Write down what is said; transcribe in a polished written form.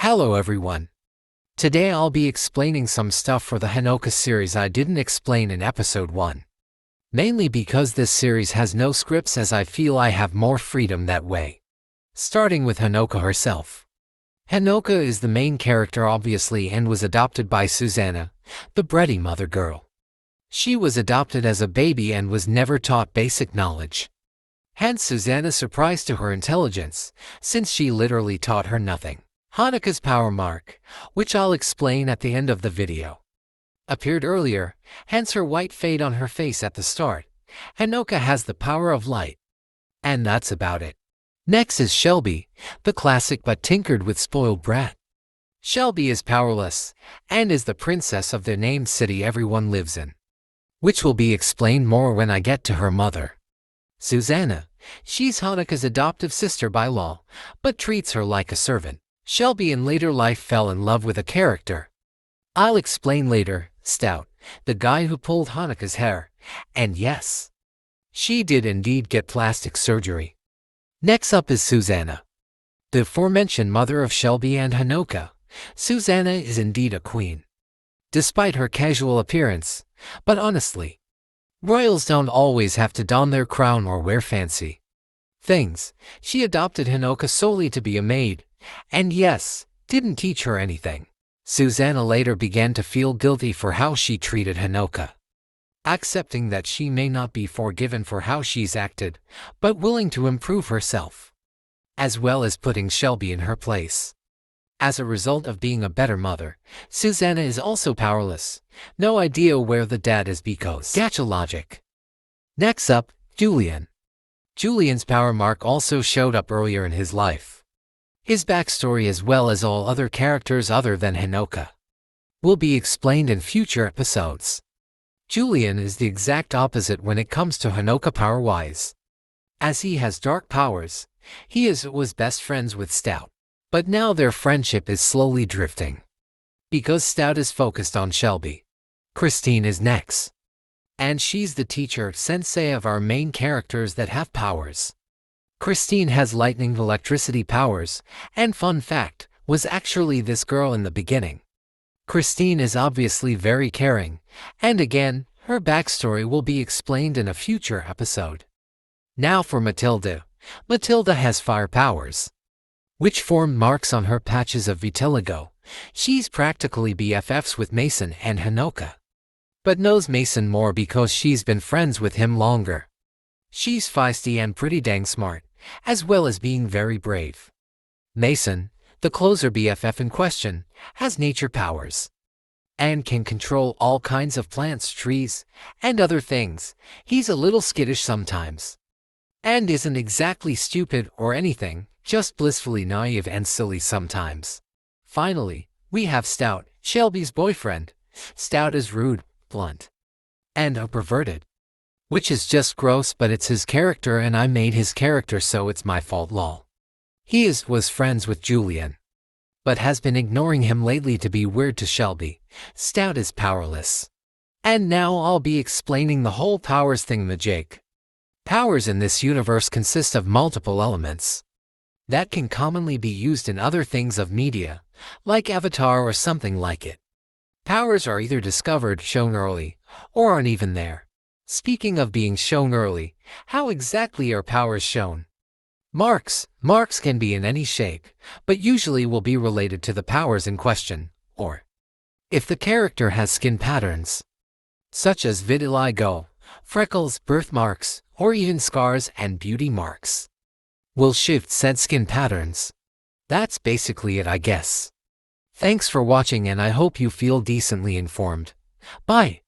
Hello everyone. Today I'll be explaining some stuff for the Honoka series I didn't explain in episode 1. Mainly because this series has no scripts, as I feel I have more freedom that way. Starting with Honoka herself. Honoka is the main character obviously and was adopted by Susanna, the bready mother girl. She was adopted as a baby and was never taught basic knowledge. Hence Susanna surprised to her intelligence, since she literally taught her nothing. Honoka's power mark, which I'll explain at the end of the video, appeared earlier, hence her white fade on her face at the start. Honoka has the power of light. And that's about it. Next is Shelby, the classic but tinkered with spoiled brat. Shelby is powerless, and is the princess of the named city everyone lives in, which will be explained more when I get to her mother. Susanna, she's Honoka's adoptive sister by law, but treats her like a servant. Shelby in later life fell in love with a character I'll explain later, Stout, the guy who pulled Honoka's hair, and yes, she did indeed get plastic surgery. Next up is Susanna, the aforementioned mother of Shelby and Honoka. Susanna is indeed a queen, despite her casual appearance, but honestly, royals don't always have to don their crown or wear fancy things. She adopted Honoka solely to be a maid, and yes, didn't teach her anything. Susanna later began to feel guilty for how she treated Honoka, accepting that she may not be forgiven for how she's acted, but willing to improve herself, as well as putting Shelby in her place. As a result of being a better mother, Susanna is also powerless. No idea where the dad is because gacha logic. Next up, Julian. Julian's power mark also showed up earlier in his life. His backstory, as well as all other characters other than Honoka, will be explained in future episodes. Julian is the exact opposite when it comes to Honoka power-wise. As he has dark powers, was best friends with Stout. But now their friendship is slowly drifting, because Stout is focused on Shelby. Christine is next, and she's the teacher sensei of our main characters that have powers. Christine has lightning electricity powers, and fun fact, was actually this girl in the beginning. Christine is obviously very caring, and again, her backstory will be explained in a future episode. Now for Matilda. Matilda has fire powers, which form marks on her patches of vitiligo. She's practically BFFs with Mason and Honoka, but knows Mason more because she's been friends with him longer. She's feisty and pretty dang smart, as well as being very brave. Mason, the closer BFF in question, has nature powers, and can control all kinds of plants, trees, and other things. He's a little skittish sometimes, and isn't exactly stupid or anything, just blissfully naive and silly sometimes. Finally, we have Stout, Shelby's boyfriend. Stout is rude, blunt, and perverted, which is just gross, but it's his character and I made his character, so it's my fault lol. He was friends with Julian, but has been ignoring him lately to be weird to Shelby. Stout is powerless. And now I'll be explaining the whole powers thingamajig. Powers in this universe consist of multiple elements that can commonly be used in other things of media, like Avatar or something like it. Powers are either discovered, shown early, or aren't even there. Speaking of being shown early, how exactly are powers shown? Marks can be in any shape, but usually will be related to the powers in question, or if the character has skin patterns, such as vitiligo, freckles, birthmarks, or even scars and beauty marks, will shift said skin patterns. That's basically it, I guess. Thanks for watching, and I hope you feel decently informed. Bye.